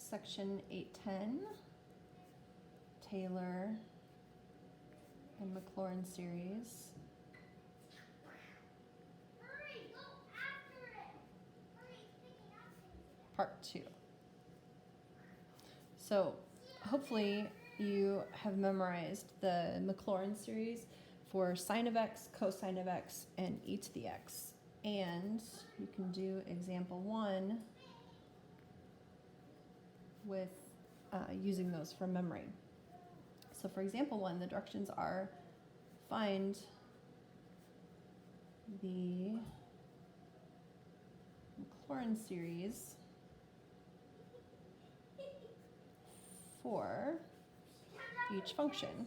section 810, Taylor and Maclaurin series. Hurry, go after it. Hurry, it's picking up things. Part 2. So hopefully you have memorized the Maclaurin series for sine of x, cosine of x, and e to the x. And you can do example 1 with using those from memory. So for example 1, the directions are find the Maclaurin series for each function.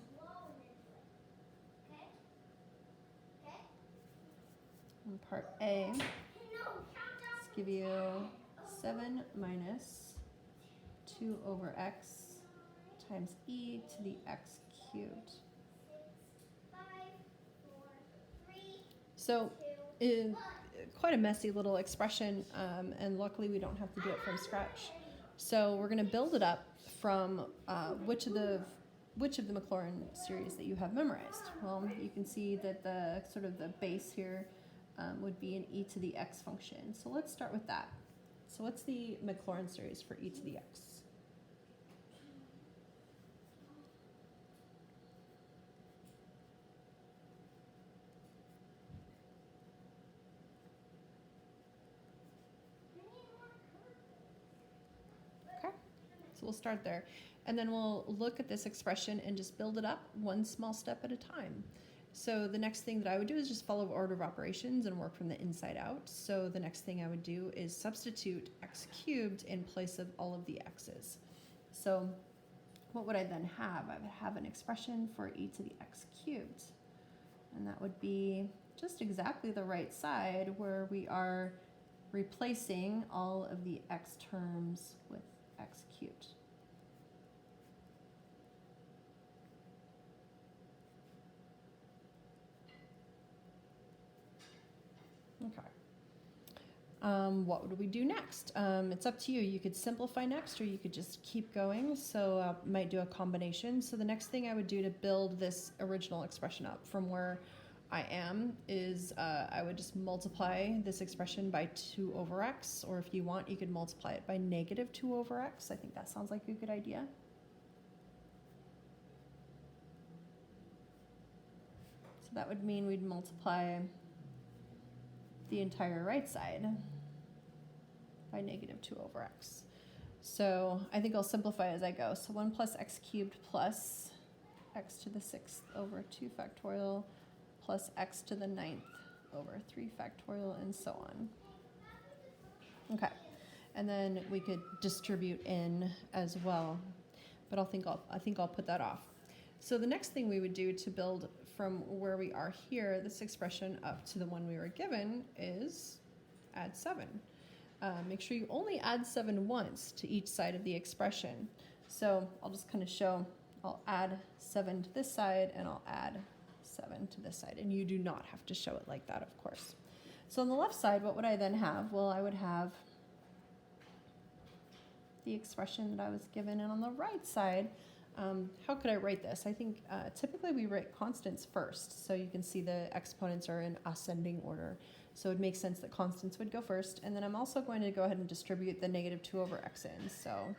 In part A, let's give you 7 minus 2 over x times e to the x cubed. So quite a messy little expression, and luckily we don't have to do it from scratch. So we're going to build it up from which of the Maclaurin series that you have memorized. Well, you can see that the sort of the base here would be an e to the x function. So let's start with that. So what's the Maclaurin series for e to the x? Okay, so we'll start there. And then we'll look at this expression and just build it up one small step at a time. So the next thing that I would do is just follow order of operations and work from the inside out. So the next thing I would do is substitute x cubed in place of all of the x's. So what would I then have? I would have an expression for e to the x cubed. And that would be just exactly the right side where we are replacing all of the x terms with x cubed. Okay. What would we do next? It's up to you. You could simplify next, or you could just keep going. So I might do a combination. So the next thing I would do to build this original expression up from where I am is I would just multiply this expression by 2 over x, or if you want, you could multiply it by negative 2 over x. I think that sounds like a good idea. So that would mean we'd multiply the entire right side by negative 2 over x. So I think I'll simplify as I go. So 1 plus x cubed plus x to the 6th over 2 factorial plus x to the 9th over 3 factorial, and so on. Okay, and then we could distribute in as well, but I think I'll put that off. So the next thing we would do to build from where we are here, this expression up to the one we were given, is add 7. Make sure you only add 7 once to each side of the expression. So I'll just kind of show, I'll add 7 to this side and I'll add 7 to this side. And you do not have to show it like that, of course. So on the left side, what would I then have? Well, I would have the expression that I was given. And on the right side, how could I write this? I think typically we write constants first. So you can see the exponents are in ascending order. So it makes sense that constants would go first. And then I'm also going to go ahead and distribute the negative 2 over x in. So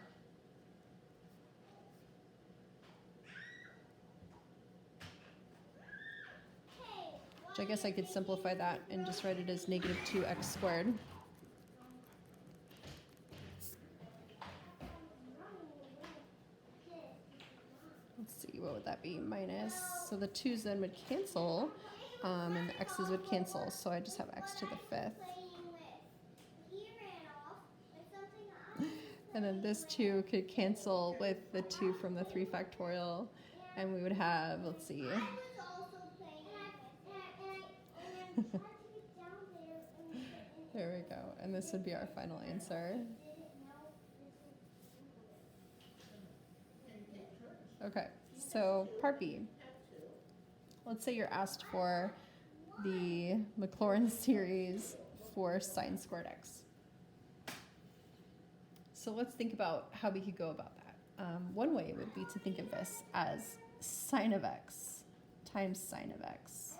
which I guess I could simplify that and just write it as negative 2x squared. Let's see, what would that be? Minus, so the 2's then would cancel, and the x's would cancel. So I just have x to the 5th. And then this 2 could cancel with the 2 from the 3 factorial. And we would have, let's see. There we go. And this would be our final answer. Okay, so part B. Let's say you're asked for the Maclaurin series for sine squared x. So let's think about how we could go about that. One way would be to think of this as sine of x times sine of x.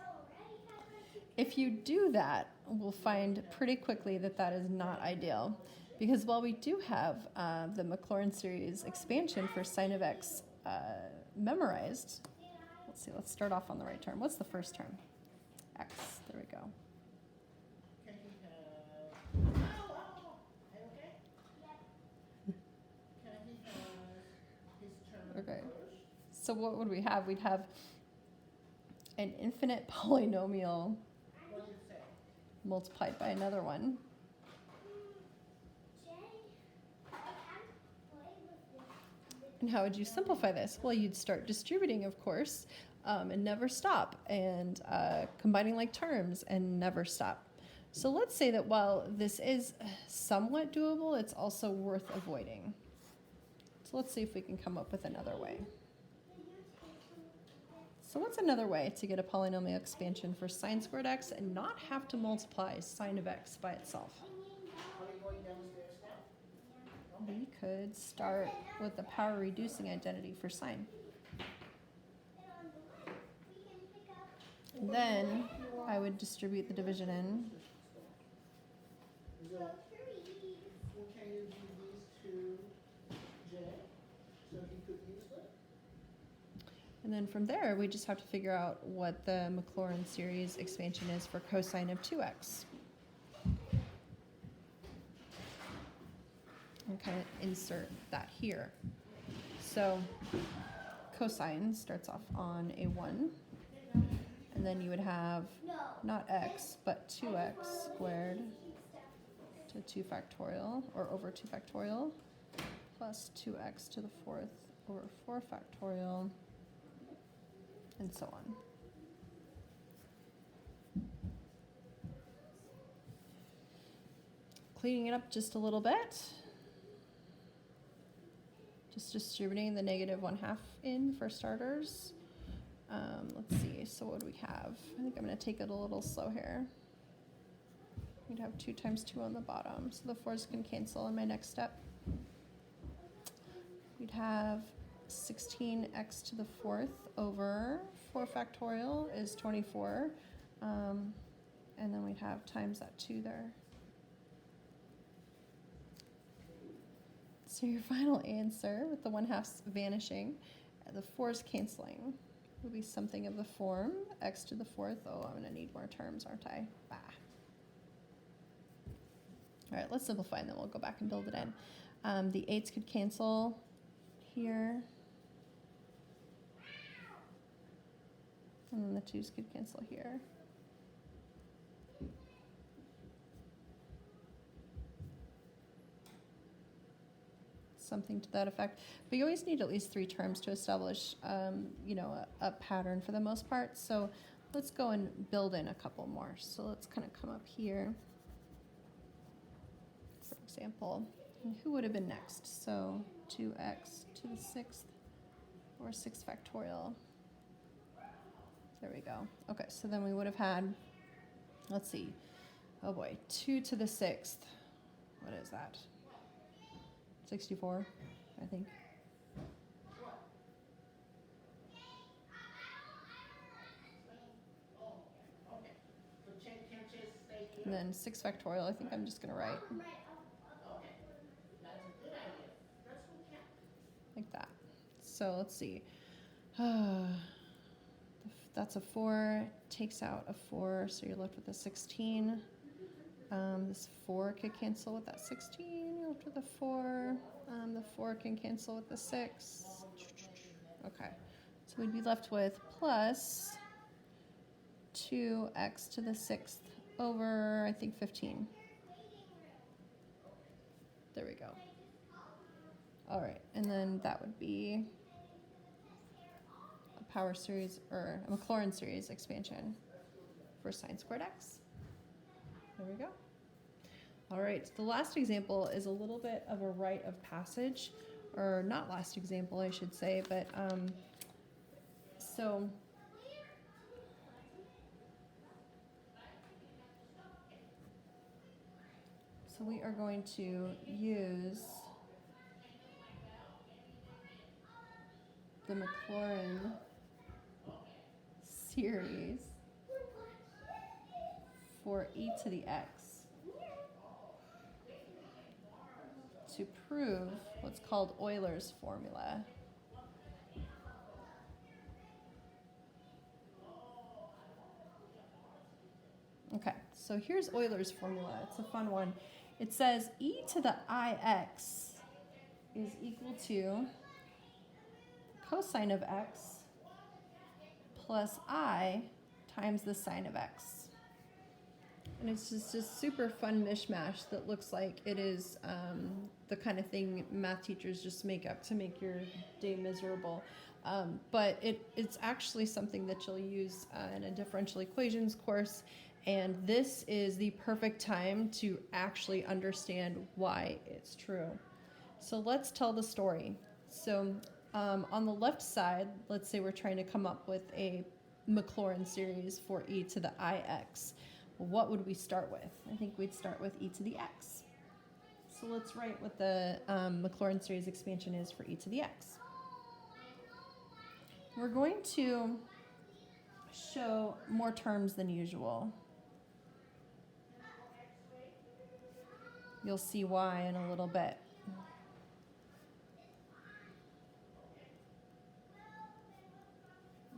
If you do that, we'll find pretty quickly that that is not ideal, because while we do have the Maclaurin series expansion for sine of x memorized, let's see, let's start off on the right term. What's the first term? X. There we go. Can he have? Are you okay? Can he have his turn Okay. first? So what would we have? We'd have an infinite polynomial What do you say? multiplied by another one. And how would you simplify this? Well, you'd start distributing, of course, and never stop, and combining like terms and never stop. So let's say that while this is somewhat doable, it's also worth avoiding. So let's see if we can come up with another way. So what's another way to get a polynomial expansion for sine squared x and not have to multiply sine of x by itself? Are we going downstairs now? We could start with the power reducing identity for sine. Then I would distribute the division in. So, well, can you give these to Jay so he could use them? And then from there, we just have to figure out what the Maclaurin series expansion is for cosine of 2x. And kind of insert that here. So cosine starts off on a 1. And then you would have not x, but 2x squared to 2 factorial, or over 2 factorial, plus 2x to the 4th over 4 factorial, and so on. Cleaning it up just a little bit. Just distributing the negative 1/2 in for starters. Let's see, so what do we have? I think I'm going to take it a little slow here. We'd have 2 times 2 on the bottom, so the 4's can cancel in my next step. We'd have 16x to the 4th over 4 factorial is 24. And then we'd have times that 2 there. So your final answer, with the 1/2 vanishing, the 4's canceling, would be something of the form x to the 4th. Oh, I'm going to need more terms, aren't I? Bah. All right, let's simplify, and then we'll go back and build it in. The 8's could cancel here. And then the 2's could cancel here. Something to that effect. But you always need at least 3 terms to establish, a pattern for the most part. So let's go and build in a couple more. So let's kind of come up here, for example. And who would have been next? So 2x to the 6th or 6 factorial. There we go. Okay, so then we would have had, let's see, oh boy, 2 to the 6th. What is that? 64, I think. Okay. So can Jay stay here? And then 6 factorial, I think I'm just going to write Okay. That's a good idea. That's okay. like that. So let's see. That's a 4, takes out a 4, so you're left with a 16. This 4 could cancel with that 16. You're left with a 4. The 4 can cancel with the 6. Okay, so we'd be left with plus 2x to the 6th over, I think, 15. There we go. All right, and then that would be a power series, or a Maclaurin series expansion for sine squared x. There we go. All right, the last example is a little bit of a rite of passage, or not last example, I should say, but so we are going to use the Maclaurin series for e to the x to prove what's called Euler's formula. Okay, so here's Euler's formula. It's a fun one. It says e to the ix is equal to cosine of x plus I times the sine of x. And it's just a super fun mishmash that looks like it is the kind of thing math teachers just make up to make your day miserable. But it's actually something that you'll use in a differential equations course. And this is the perfect time to actually understand why it's true. So let's tell the story. So on the left side, let's say we're trying to come up with a Maclaurin series for e to the ix. What would we start with? I think we'd start with e to the x. So let's write what the Maclaurin series expansion is for e to the x. We're going to show more terms than usual. You'll see why in a little bit.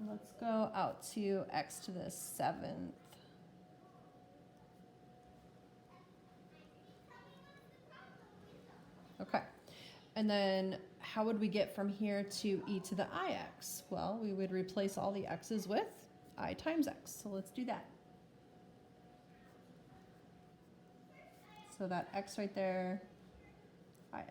Let's go out to x to the 7th. Okay, and then how would we get from here to e to the ix? Well, we would replace all the x's with I times x. So let's do that. So that x right there, ix.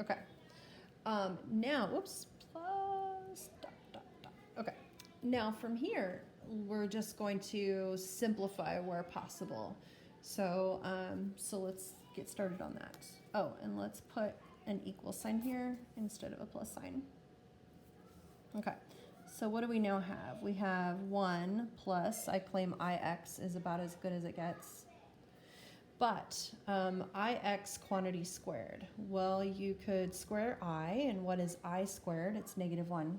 Okay. Now, whoops, plus dot, dot, dot. Okay. Now from here, we're just going to simplify where possible. So, so let's get started on that. Oh, and let's put an equal sign here instead of a plus sign. Okay. So what do we now have? We have 1 plus, I claim ix is about as good as it gets. But ix quantity squared. Well, you could square I, and what is I squared? It's -1.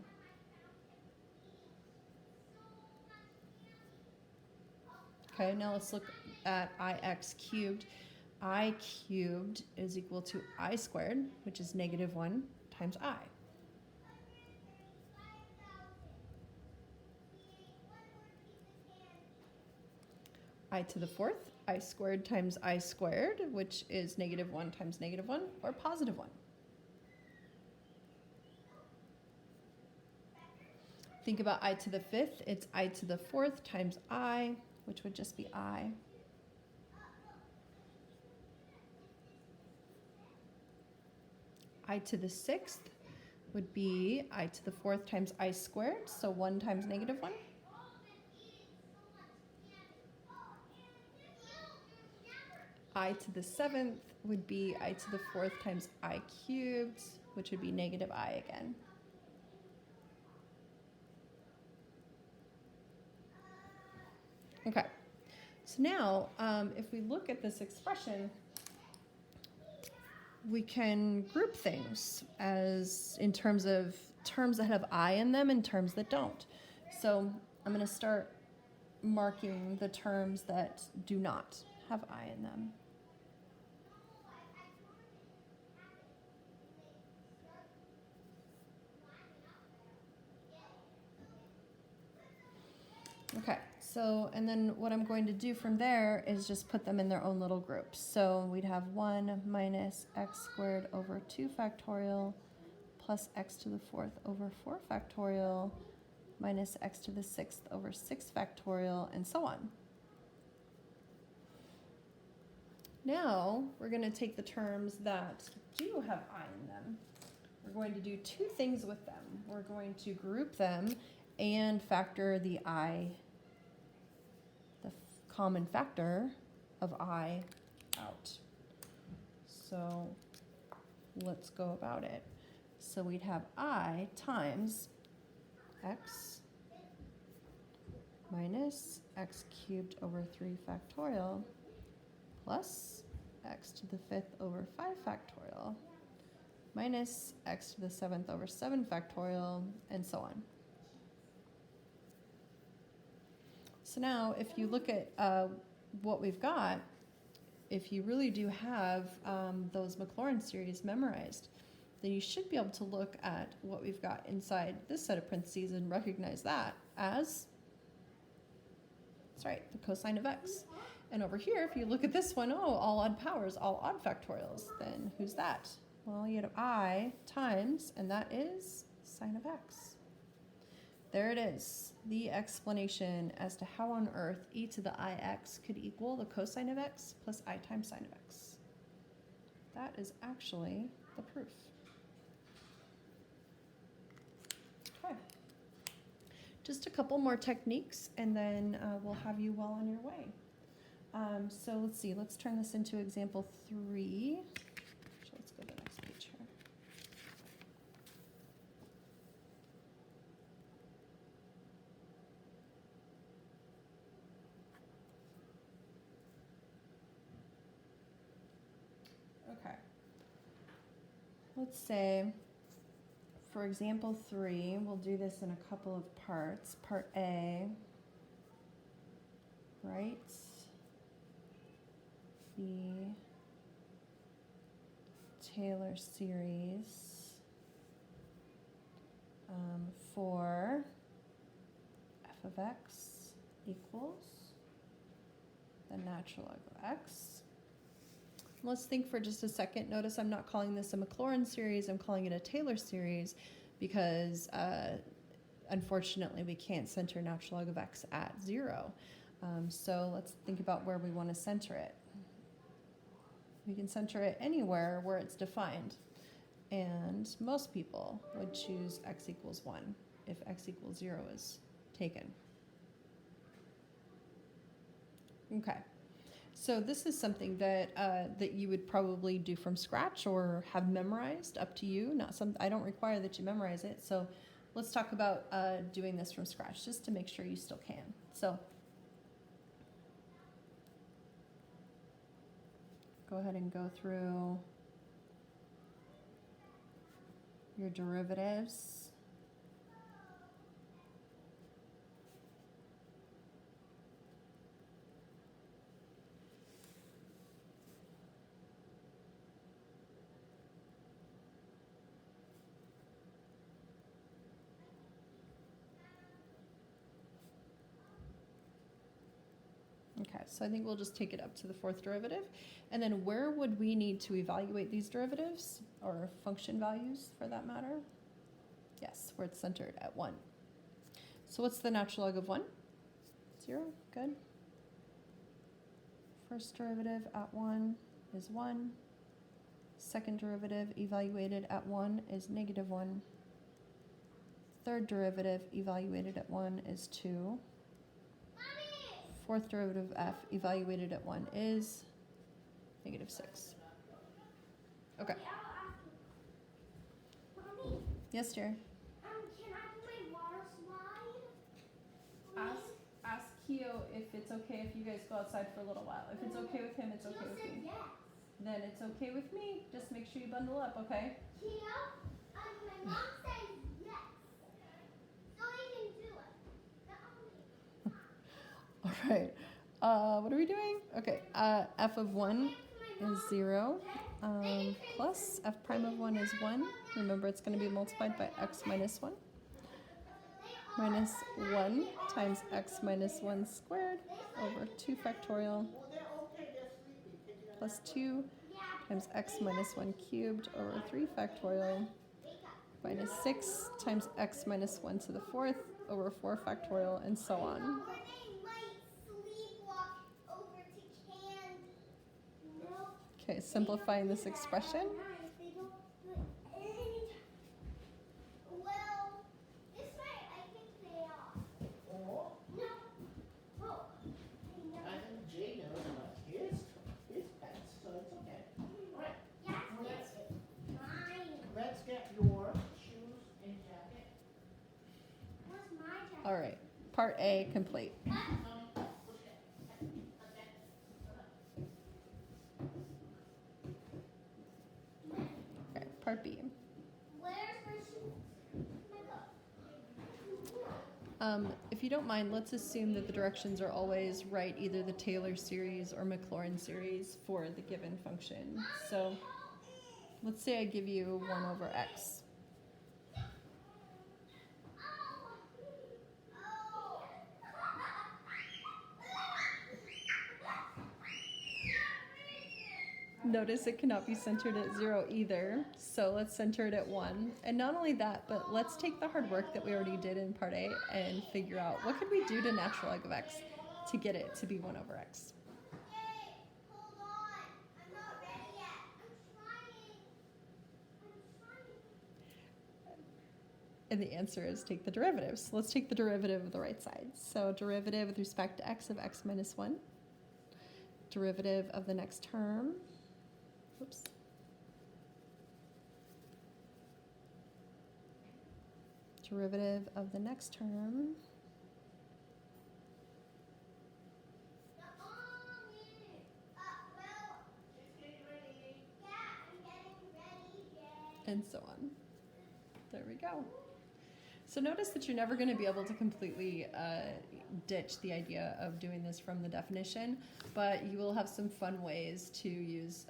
Okay, now let's look at ix cubed. I cubed is equal to I squared, which is -1 times I. I to the 4th, I squared times I squared, which is -1 times -1, or +1. Think about I to the 5th, it's I to the 4th times I, which would just be I. I to the 6th would be I to the 4th times I squared, so 1 times -1. I to the 7th would be I to the 4th times I cubed, which would be -I again. Okay, so now if we look at this expression, we can group things as in terms of terms that have I in them and terms that don't. So I'm going to start marking the terms that do not have I in them. Okay, so, and then what I'm going to do from there is just put them in their own little groups. So we'd have 1 minus x squared over 2 factorial plus x to the 4th over 4 factorial minus x to the 6th over 6 factorial, and so on. Now we're going to take the terms that do have I in them. we're going to do two things with them. We're going to group them and factor the common factor of I out. So let's go about it. So we'd have I times x minus x cubed over 3 factorial plus x to the 5th over 5 factorial minus x to the 7th over 7 factorial, and so on. So now if you look at what we've got, if you really do have those Maclaurin series memorized, then you should be able to look at what we've got inside this set of parentheses and recognize that as, that's right, the cosine of x. And over here, if you look at this one, oh, all odd powers, all odd factorials, then who's that? Well, you have I times, and that is sine of x. There it is, the explanation as to how on earth e to the ix could equal the cosine of x plus I times sine of x. That is actually the proof. Okay. Just a couple more techniques, and then we'll have you well on your way. So let's see, let's turn this into example 3. So let's go to the next page here. Okay. Let's say, for example 3, we'll do this in a couple of parts. Part A, right? The Taylor series for f of x equals the natural log of x. Let's think for just a second. Notice I'm not calling this a Maclaurin series, I'm calling it a Taylor series because unfortunately we can't center natural log of x at 0. So let's think about where we want to center it. We can center it anywhere where it's defined. And most people would choose x equals 1 if x equals 0 is taken. Okay. So this is something that that you would probably do from scratch or have memorized, up to you. I don't require that you memorize it. So let's talk about doing this from scratch just to make sure you still can. So go ahead and go through your derivatives. Okay, so I think we'll just take it up to the 4th derivative. And then where would we need to evaluate these derivatives, or function values for that matter? Yes, where it's centered at 1. So what's the natural log of 1? 0, good. First derivative at 1 is 1. Second derivative evaluated at 1 is -1. Third derivative evaluated at 1 is 2. Fourth derivative of f evaluated at 1 is -6. Okay. Mommy, Yes, dear. can I do my water slide? Ask Keo if it's okay if you guys go outside for a little while. If it's okay with him, it's okay Keo with said me. yes. Then it's okay with me. Just make sure you bundle up, okay? Keo, my mom says yes. So you can do it. All right. What are we doing? Okay. F of 1 is 0. Plus f prime of 1 is 1. Remember, it's going to be multiplied by x minus 1. Minus 1 times x minus 1 squared over 2 factorial plus 2 times x minus 1 cubed over 3 factorial minus 6 times x minus 1 to the 4th over 4 factorial, and so on. Okay, simplifying this expression. All right, part A complete. Okay, part B. Where's my shoes? If you don't mind, let's assume that the directions are always right, either the Taylor series or Maclaurin series for the given function. So let's say I give you 1 over x. Notice it cannot be centered at 0 either, so let's center it at 1. And not only that, but let's take the hard work that we already did in part A and figure out what could we do to natural log of x to get it to be 1 over x. Hold on. I'm not ready yet. I'm trying. And the answer is take the derivative. So let's take the derivative of the right side. So derivative with respect to x of x minus 1. Derivative of the next term. Oops. Derivative of the next term. And so on. There we go. So notice that you're never going to be able to completely ditch the idea of doing this from the definition, but you will have some fun ways to use,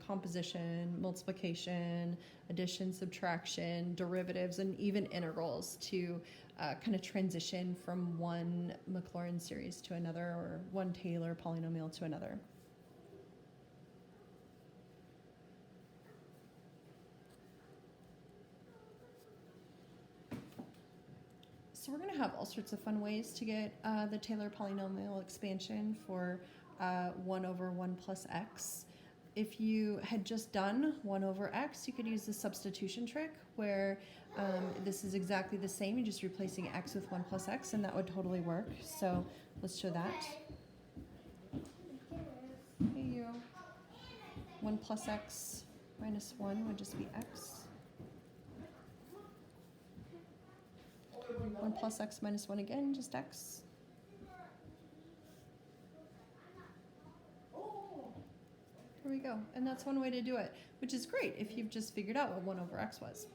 composition, multiplication, addition, subtraction, derivatives, and even integrals to kind of transition from one Maclaurin series to another or one Taylor polynomial to another. So we're going to have all sorts of fun ways to get the Taylor polynomial expansion for 1 over 1 plus x. If you had just done 1 over x, you could use the substitution trick where this is exactly the same. You're just replacing x with 1 plus x, and that would totally work. So let's show that. Hey, you. 1 plus x minus 1 would just be x. 1 plus x minus 1 again, just x. There we go. And that's one way to do it, which is great if you've just figured out what 1 over x was.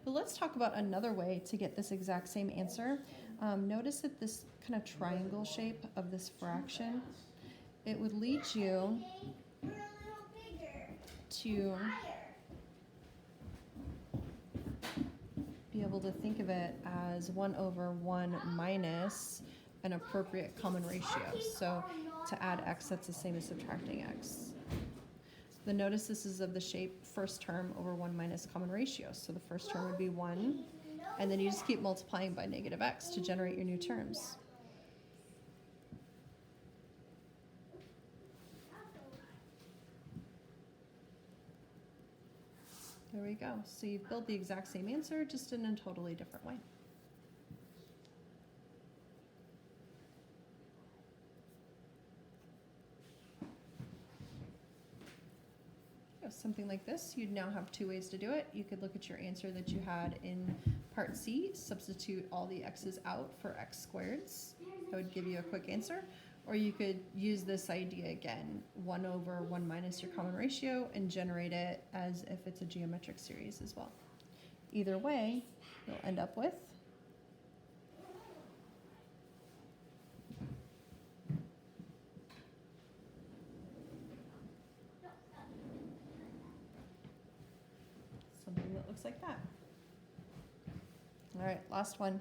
But let's talk about another way to get this exact same answer. Notice that this kind of triangle shape of this fraction, it would lead you to be able to think of it as 1 over 1 minus an appropriate common ratio. So to add x, that's the same as subtracting x. Then notice this is of the shape first term over 1 minus common ratio. So the first term would be 1, and then you just keep multiplying by negative x to generate your new terms. There we go. So you've built the exact same answer, just in a totally different way. Something like this, you'd now have 2 ways to do it. You could look at your answer that you had in part C, substitute all the x's out for x squareds. That would give you a quick answer. Or you could use this idea again, 1 over 1 minus your common ratio, and generate it as if it's a geometric series as well. Either way, you'll end up with something that looks like that. All right, last one.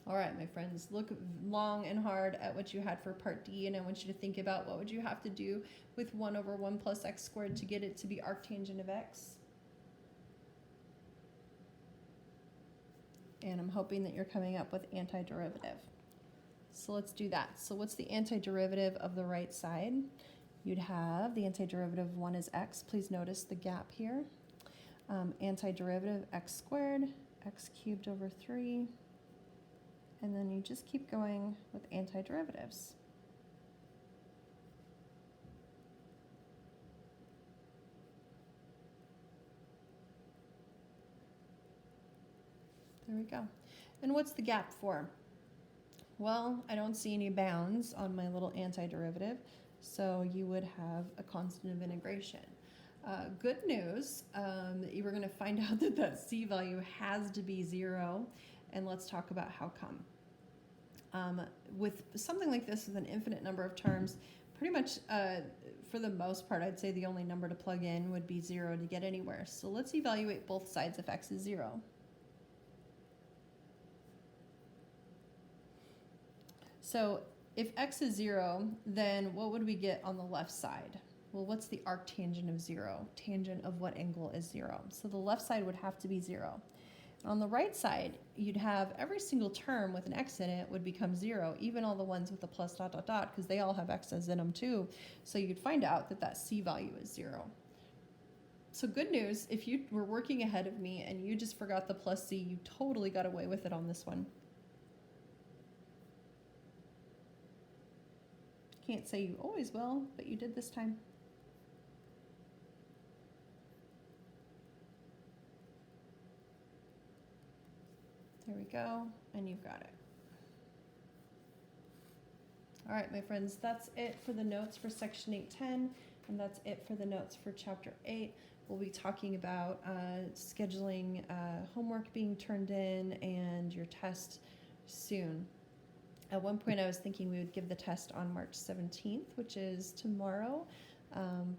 All right, my friends, look long and hard at what you had for part D, and I want you to think about what would you have to do with 1 over 1 plus x squared to get it to be arctangent of x. And I'm hoping that you're coming up with antiderivative. So let's do that. So what's the antiderivative of the right side? You'd have the antiderivative of 1 is x. Please notice the gap here. Antiderivative x squared, x cubed over 3. And then you just keep going with antiderivatives. There we go. And what's the gap for? Well, I don't see any bounds on my little antiderivative, so you would have a constant of integration. Good news, you were going to find out that that c value has to be 0, and let's talk about how come. With something like this with an infinite number of terms, pretty much for the most part, I'd say the only number to plug in would be 0 to get anywhere. So let's evaluate both sides if x is 0. So if x is 0, then what would we get on the left side? Well, what's the arctangent of 0? Tangent of what angle is 0? So the left side would have to be 0. On the right side, you'd have every single term with an x in it would become 0, even all the ones with the plus dot dot dot, because they all have x's in them too. So you'd find out that that c value is 0. So good news, if you were working ahead of me and you just forgot the plus c, you totally got away with it on this one. Can't say you always will, but you did this time. There we go, and you've got it. All right, my friends, that's it for the notes for section 810, and that's it for the notes for chapter 8. We'll be talking about scheduling homework being turned in and your test soon. At one point, I was thinking we would give the test on March 17th, which is tomorrow,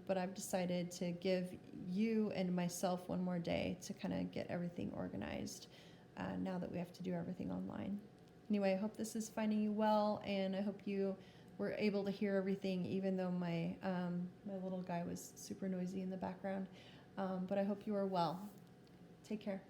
but I've decided to give you and myself one more day to kind of get everything organized now that we have to do everything online. Anyway, I hope this is finding you well, and I hope you were able to hear everything, even though my little guy was super noisy in the background. But I hope you are well. Take care.